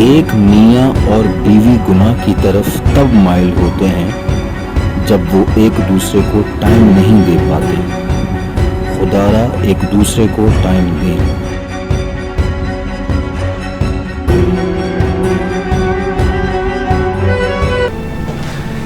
एक मियाँ और बीवी गुनाह की तरफ तब माइल होते हैं जब वो एक दूसरे को टाइम नहीं दे पाते। खुदारा एक दूसरे को टाइम दें।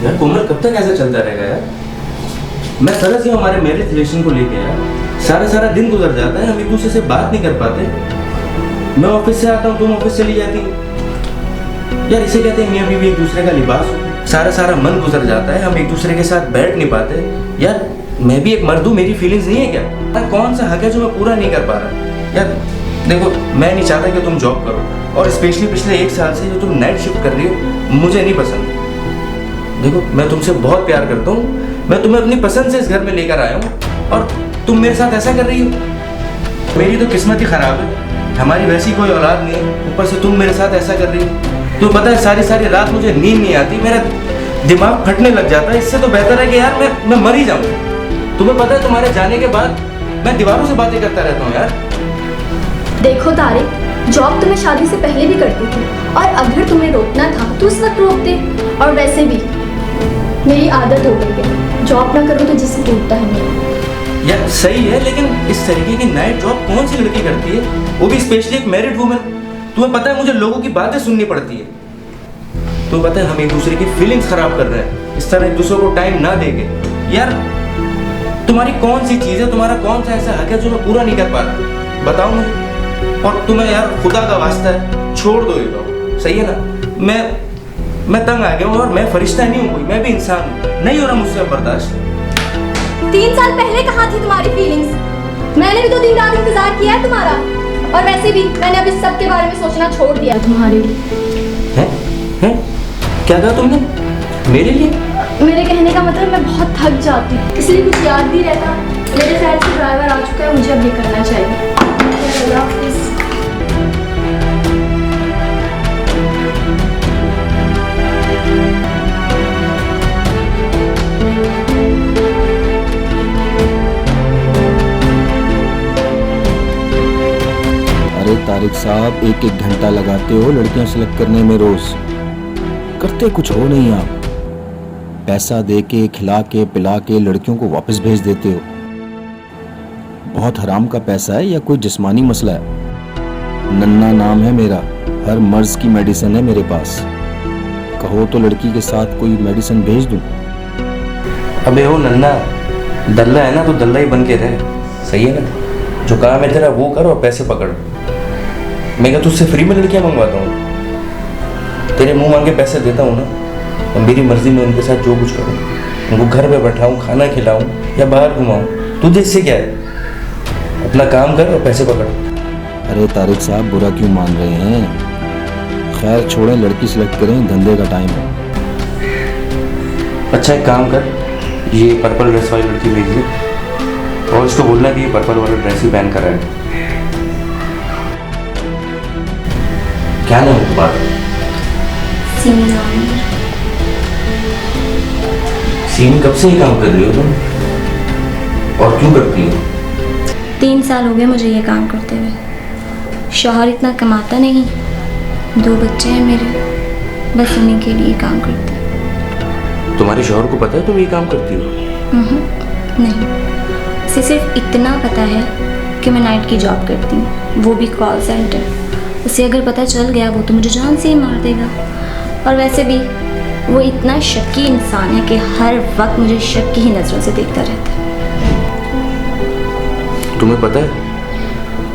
यार कोमल, कब तक ऐसा चलता रहेगा यार? मैं समझ गया हमारे मैरिज रिलेशन को लेके यार, सारा दिन गुजर जाता है, हम एक दूसरे से बात नहीं कर पाते। मैं ऑफिस से आता हूँ, तुम ऑफिस चली जाती हो। यार इसे कहते हैं मियाँ बीवी एक दूसरे का लिबास हो। सारा मन गुजर जाता है, हम एक दूसरे के साथ बैठ नहीं पाते। यार मैं भी एक मर्द हूँ, मेरी फीलिंग्स नहीं है क्या? यार कौन सा हक है जो मैं पूरा नहीं कर पा रहा? यार देखो, मैं नहीं चाहता कि तुम जॉब करो, और स्पेशली पिछले 1 साल से जो तुम नाइट शिफ्ट कर रही हो मुझे नहीं पसंद। देखो मैं तुमसे बहुत प्यार करता हूँ, मैं तुम्हें अपनी पसंद से इस घर में लेकर आया हूँ, और तुम मेरे साथ ऐसा कर रही हो। मेरी तो किस्मत ही खराब है, हमारी वैसी कोई औलाद नहीं है, ऊपर से तुम मेरे साथ ऐसा कर रही हो। तो पता है सारी रात मुझे नींद नहीं आती, मेरा दिमाग फटने लग जाता है। इससे तो बेहतर है कि यार मैं मर ही जाऊँ। तुम्हें पता है तुम्हारे जाने के बाद मैं दीवारों से बातें करता रहता हूँ यार। देखो तारिक, जॉब तो मैं शादी से पहले भी करती थी, और अगर तुम्हें रोकना था तो उस वक्त रोकते। और वैसे भी मेरी आदत हो गई है, जॉब ना करो तो जिससे टूटता है मेरा। यार सही है, लेकिन इस तरीके की नाइट जॉब कौन सी लड़की करती है, वो भी स्पेशली एक मैरिड वुमेन। तुम्हें पता है मुझे लोगों की बातें सुननी पड़ती है। तुम्हें पता है हम एक दूसरे की फीलिंग्स खराब कर रहे हैं इस तरह एक दूसरे को टाइम ना देके। यार तुम्हारी कौन सी चीज़ है, तुम्हारा कौन सा ऐसा हक है जो मैं पूरा नहीं कर पा रहा? बताओ मुझे। और तुम्हें यार खुदा का वास्ता है, छोड़ दो ये लोग, सही है ना? मैं तंग आ गया हूँ, और मैं फरिश्ता नहीं हूँ कोई, मैं भी इंसान हूँ। नहीं हो रहा मुझसे बर्दाश्त। 3 साल पहले कहाँ थी तुम्हारी फीलिंग्स? मैंने भी तो दिन रात इंतजार किया है तुम्हारा, और वैसे भी मैंने अभी सब के बारे में सोचना छोड़ दिया तुम्हारे लिए। हैं? क्या कहा तुमने मेरे लिए? मेरे कहने का मतलब मैं बहुत थक जाती हूँ, इसलिए कुछ याद नहीं रहता। मेरे साइड से ड्राइवर आ चुका है, मुझे अब निकलना चाहिए। अरे तारिक साहब, 1-1 घंटा लगाते हो लड़कियां सेलेक्ट करने में, रोज करते कुछ हो नहीं आप। पैसा दे के, खिला के, पिला के लड़कियों को वापस भेज देते हो। बहुत हराम का पैसा है या कोई जिस्मानी मसला है? नन्ना नाम है मेरा, हर मर्ज की मेडिसिन है मेरे पास। कहो तो लड़की के साथ कोई मेडिसिन भेज दूं? अबे ओ नन्ना, दल्ला है ना तो दल्ला ही बन के रहे, सही है ना? जो काम है तेरा वो कर और पैसे पकड़। मैं क्या तुझसे फ्री में लड़कियां मंगवाता हूँ? तेरे मुंह मांगे पैसे देता हूँ ना, और मेरी मर्जी में उनके साथ जो कुछ करूँ, उनको घर पे बैठाऊँ, खाना खिलाऊँ या बाहर घुमाऊँ, तुझे इससे क्या है? अपना काम कर और पैसे पकड़। अरे तारिक साहब, बुरा क्यों मान रहे हैं? खैर छोड़ें, लड़की सिलेक्ट करें, धंधे का टाइम है। अच्छा एक काम कर, ये पर्पल ड्रेस वाली लड़की भेज दे, और उसको बोलना कि ये पर्पल वाला ड्रेस ही पहन कर आए। क्या नाम है तुम्हारा? सीन, कब से ये काम कर रही हो तुम, और क्यों करती हो? 3 साल हो गए मुझे ये काम करते हुए। शौहर इतना कमाता नहीं, 2 बच्चे हैं मेरे, बस उन्हीं के लिए काम करते हैं। तुम्हारे शौहर को पता है तुम ये काम करती हो? नहीं, उसे सिर्फ इतना पता है कि मैं नाइट की जॉब करती हूँ, वो भी कॉल सेंटर। उसे अगर पता चल गया वो तो मुझे जान से ही मार देगा। और वैसे भी वो इतना शक्की इंसान है कि हर वक्त मुझे शक की ही नज़रों से देखता रहता है। तुम्हें पता है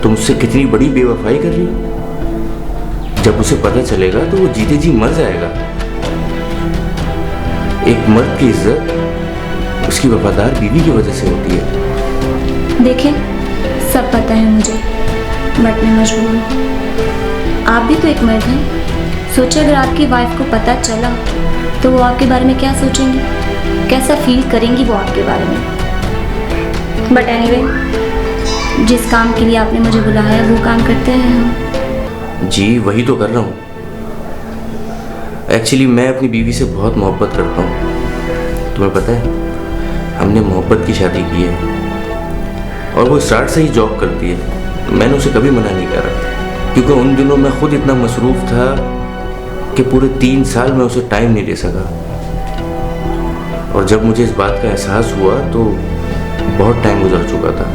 तुम उससे कितनी बड़ी बेवफाई कर रही हो? जब उसे पता चलेगा तो वो जीते जी मर जाएगा। एक मर्द की इज्जत उसकी वफादार बीवी की वजह से होती है। देखें, सब पता है मुझे, बट मैं मजबूर हूँ। आप भी तो एक मर्द हैं। सोचिए अगर आपकी वाइफ को पता चला तो वो आपके बारे में क्या सोचेंगी, कैसा फील करेंगी वो आपके बारे में। बट एनीवे, जिस काम के लिए आपने मुझे बुलाया वो काम करते हैं हम। जी वही तो कर रहा हूँ। एक्चुअली मैं अपनी बीवी से बहुत मोहब्बत करता हूँ। तुम्हें पता है हमने मोहब्बत की शादी की है, और वो स्टार्ट से ही जॉब करती है। मैंने उसे कभी मना नहीं करा, क्योंकि उन दिनों मैं खुद इतना मसरूफ़ था कि पूरे 3 साल में उसे टाइम नहीं दे सका। और जब मुझे इस बात का एहसास हुआ तो बहुत टाइम गुजर चुका था।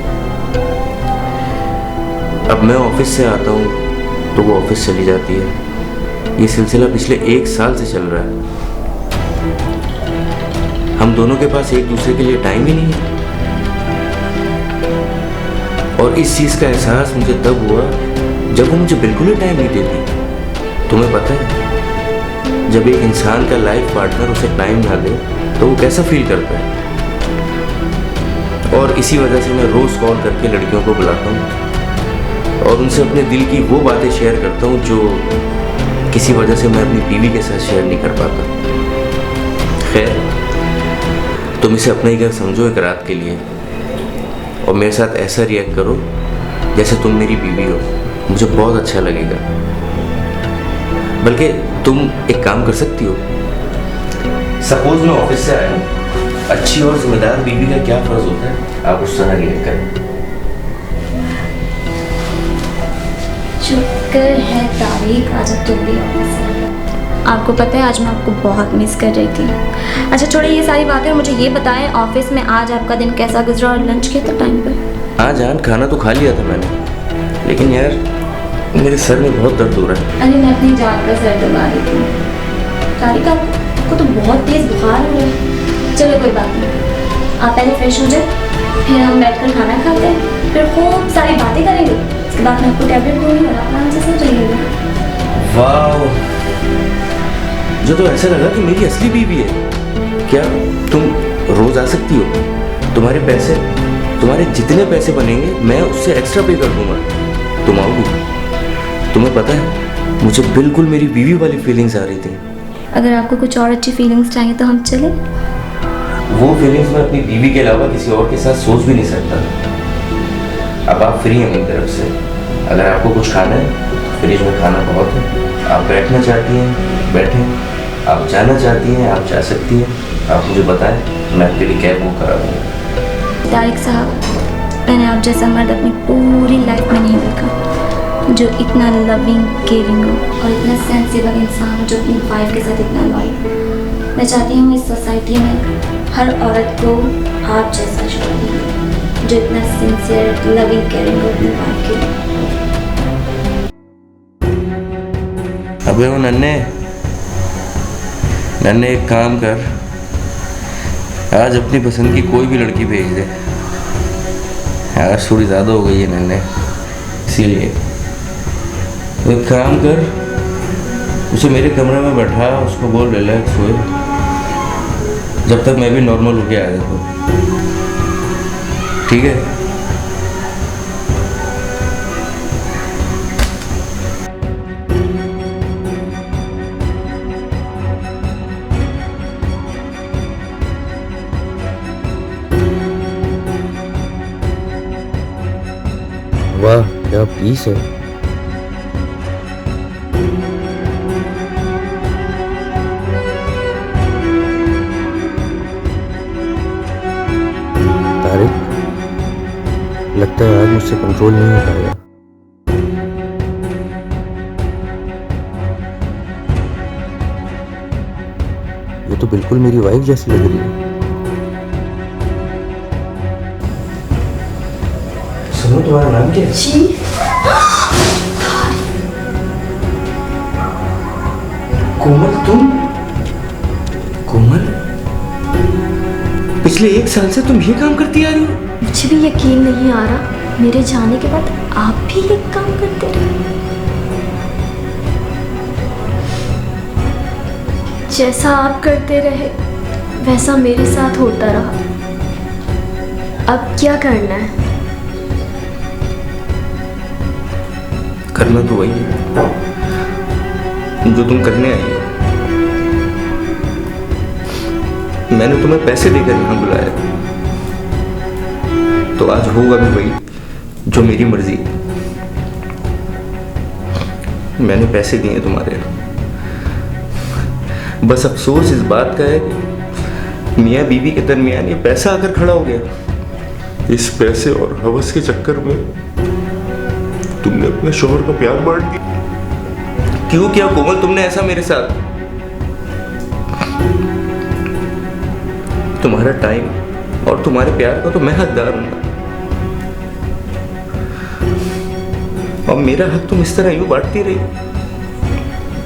अब मैं ऑफिस से आता हूँ तो वो ऑफिस चली जाती है। ये सिलसिला पिछले 1 साल से चल रहा है। हम दोनों के पास एक दूसरे के लिए टाइम ही नहीं है। और इस चीज़ का एहसास मुझे तब हुआ जब वो मुझे बिल्कुल ही टाइम नहीं देती। तुम्हें पता है, जब एक इंसान का लाइफ पार्टनर उसे टाइम ना दे तो वो कैसा फील करता है। और इसी वजह से मैं रोज़ कॉल करके लड़कियों को बुलाता हूँ और उनसे अपने दिल की वो बातें शेयर करता हूँ जो किसी वजह से मैं अपनी बीवी के साथ शेयर नहीं कर पाता। खैर, तुम इसे अपना ही घर समझो एक रात के लिए और मेरे साथ ऐसा रिएक्ट करो जैसे तुम मेरी बीवी हो। मुझे बहुत अच्छा लगेगा। बल्कि तुम एक काम कर सकती हो। सपोज मैं ऑफिस से आया हूँ, अच्छी और जिम्मेदार बीवी का क्या फर्ज होता है, आप उस तरह रिएक्ट करें। शुक्र है तारीख, आज अब तुम भी ऑफिस से। आपको पता है आज मैं आपको बहुत मिस कर रही थी। अच्छा छोड़िए ये सारी बातें और मुझे ये बताएं ऑफिस में आज आपका दिन कैसा गुजरा और लंच किया था टाइम पर? हाँ जान, खाना तो खा लिया था मैंने, लेकिन यार मेरे सर में बहुत दर्द हो रहा है। अरे मैं अपनी जान का सर दबा रही थी। तारीख आपको तो बहुत तेज बुखार हो रहा है। चलो कोई बात नहीं, आप पहले फ्रेश हो जाए, फिर हम बैठकर खाना खाते हैं, फिर खूब सारी बातें करेंगे। उसके बाद मैं आपको टैबलेट दूंगी और आप आराम से सो जाइएगा। वाह, मुझे तो ऐसा लगा कि मेरी असली बीवी है। क्या तुम रोज आ सकती हो? तुम्हारे जितने पैसे बनेंगे मैं उससे एक्स्ट्रा पे कर दूंगा। तुम आओगी? तुम्हें पता है मुझे बिल्कुल मेरी बीवी वाली फीलिंग्स आ रही थी। अगर आपको कुछ और अच्छी फीलिंग्स चाहिए तो हम चलें। वो फीलिंग्स मैं अपनी बीवी के अलावा किसी और के साथ सोच भी नहीं सकता। अब आप फ्री हैं मेरी तरफ से। अगर आपको कुछ खाना है तो फ्रिज में खाना बहुत है। आप बैठना चाहती हैं बैठें, आप जाना चाहती हैं आप जा सकती हैं। आप मुझे बताएं, मैं आपके लिए कैब बुक करा दूँगा। तारिक साहब, मैंने आप जैसा मर्द अपनी पूरी लाइफ में नहीं देखा जो इतना लविंग, केयरिंग हो और इतना सेंसिबल इंसान जो अपनी वाइफ के साथ इतना लॉयल। मैं चाहती हूँ इस सोसाइटी में हर औरत को आप जैसा शौहर मिले जो इतना सिंसियर, लविंग, केयरिंग हो अपनी वाइफ के लिए। अबे वो नन्हे एक काम कर, आज अपनी पसंद की कोई भी लड़की भेज दे। आज थोड़ी ज़्यादा हो गई है नन्हे, इसीलिए एक काम कर, उसे मेरे कमरे में बैठा, उसको बोल रिलैक्स हो जब तक मैं भी नॉर्मल होके आ जाता हूँ। ठीक है? वाह क्या पीस है। तारिक, लगता है आज मुझसे कंट्रोल नहीं हो पाएगा। ये तो बिल्कुल मेरी वाइफ जैसी लग रही है। सुनो, तुम्हारा नाम क्या है? जी कोमल, तुम? कोमल, पिछले 1 साल से तुम ये काम करती आ रही हो? मुझे भी यकीन नहीं आ रहा, मेरे जाने के बाद आप भी ये काम करते रहे। जैसा आप करते रहे वैसा मेरे साथ होता रहा। अब क्या करना है? करना तो वही है जो तुम करने आई हो। मैंने तुम्हें पैसे देकर यहाँ बुलाया, तो आज होगा भी वही जो मेरी मर्जी। मैंने पैसे दिए तुम्हारे, बस अफसोस इस बात का है कि मियाँ बीवी के दरमियान ये पैसा आकर खड़ा हो गया। इस पैसे और हवस के चक्कर में तुमने अपने शोहर का प्यार बांट दिया। क्यों किया कोमल तुमने ऐसा मेरे साथ? तुम्हारा टाइम और तुम्हारे प्यार का तो मैं हकदार हूं, और मेरा हक तुम इस तरह यूं बांटती रही।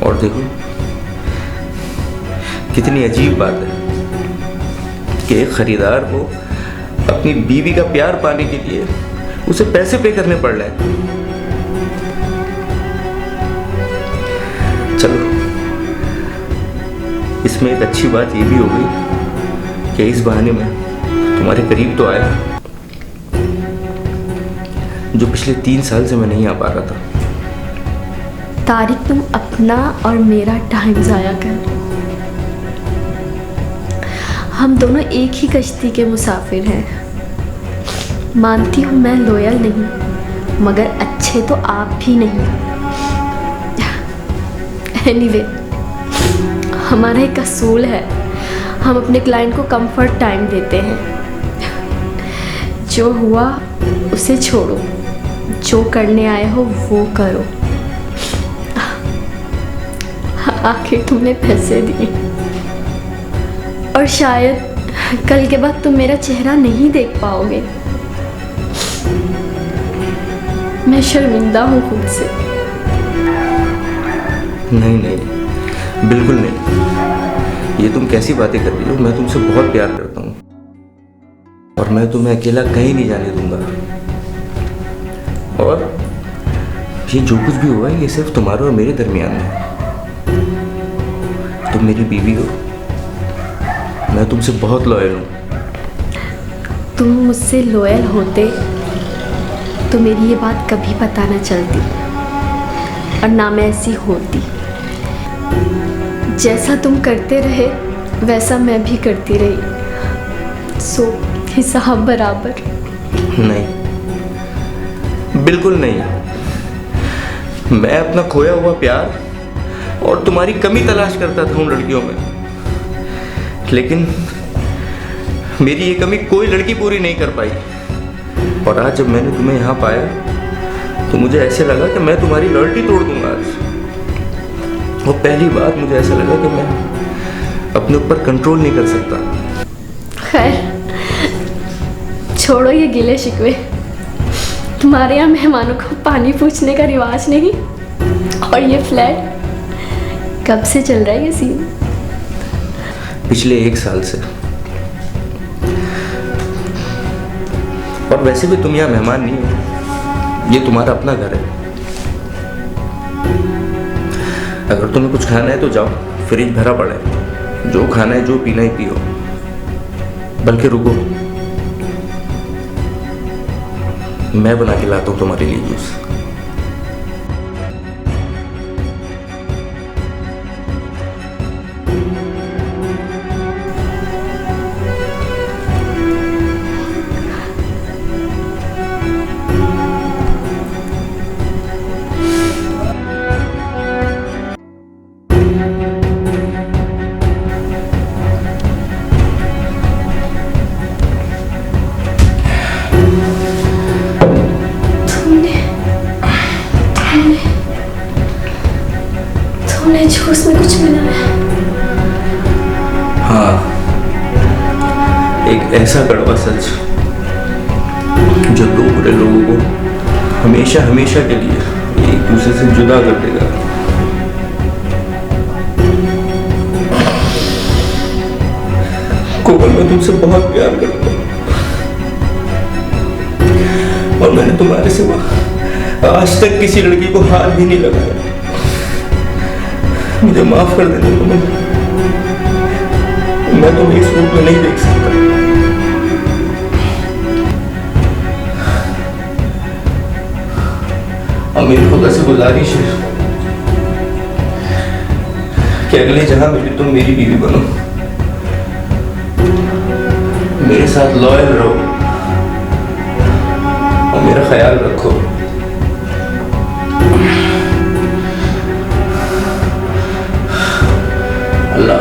और देखो कितनी अजीब बात है कि एक खरीदार को अपनी बीवी का प्यार पाने के लिए उसे पैसे पे करने पड़ रहे हैं। चलो, इसमें एक अच्छी बात ये भी हो गई कि इस बहाने में तुम्हारे करीब तो आया, जो पिछले 3 साल से मैं नहीं आ पा रहा था। तारिक, तुम अपना और मेरा टाइम जाया कर। हम दोनों एक ही कश्ती के मुसाफिर हैं। मानती हूँ मैं लॉयल नहीं, मगर अच्छे तो आप भी नहीं। एनीवे, हमारा एक असूल है, हम अपने क्लाइंट को कंफर्ट टाइम देते हैं। जो हुआ उसे छोड़ो, जो करने आए हो वो करो। आखिर तुमने पैसे दिए, और शायद कल के बाद तुम मेरा चेहरा नहीं देख पाओगे। मैं शर्मिंदा हूँ खुद से। नहीं नहीं, बिल्कुल नहीं। ये तुम कैसी बातें कर रही हो? मैं तुमसे बहुत प्यार करता हूँ, और मैं तुम्हें अकेला कहीं नहीं जाने दूंगा। और ये जो कुछ भी हुआ है, ये सिर्फ तुम्हारे और मेरे दरमियान है। तुम मेरी बीवी हो, मैं तुमसे बहुत लॉयल हूँ। तुम मुझसे लॉयल होते तो मेरी ये बात कभी पता न चलती, और ना मैं ऐसी होती। जैसा तुम करते रहे वैसा मैं भी करती रही, सो हिसाब बराबर। नहीं, बिल्कुल नहीं। मैं अपना खोया हुआ प्यार और तुम्हारी कमी तलाश करता था उन लड़कियों में, लेकिन मेरी ये कमी कोई लड़की पूरी नहीं कर पाई। और आज जब मैंने तुम्हें यहाँ पाया तो मुझे ऐसे लगा कि मैं तुम्हारी लॉयल्टी तोड़ दूंगा आज। और पहली बात मुझे ऐसा लगा कि मैं अपने ऊपर कंट्रोल नहीं कर सकता। खैर, छोड़ो ये गिले शिकवे। तुम्हारे यहाँ मेहमानों को पानी पूछने का रिवाज नहीं, और ये फ्लैट कब से चल रहा है ये सीन? पिछले 1 साल से। और वैसे भी तुम यहाँ मेहमान नहीं हो, ये तुम्हारा अपना घर है। अगर तुम्हें कुछ खाना है तो जाओ, फ्रिज भरा पड़ा है, जो खाना है जो पीना ही पियो। बल्कि रुको, मैं बना के लाता हूँ तुम्हारे लिए जूस। तुमने जूस में कुछ मिलाया? हाँ, एक ऐसा कड़वा सच जो 2 बुरे लोगों को हमेशा हमेशा के लिए एक दूसरे से जुदा कर देगा। कोमल, मैं तुमसे बहुत प्यार करता हूँ, और मैंने तुम्हारे सिवा आज तक किसी लड़की को हाथ भी नहीं लगाया। मुझे माफ कर देना कोमल, मैं तुम्हें इस रूप में नहीं देख सकता। और मेरी खुदा से गुजारिश है कि अगले जहां में भी तुम मेरी बीवी बनो, मेरे साथ लॉयल रहो और मेरा ख्याल रखो। अल्लाह।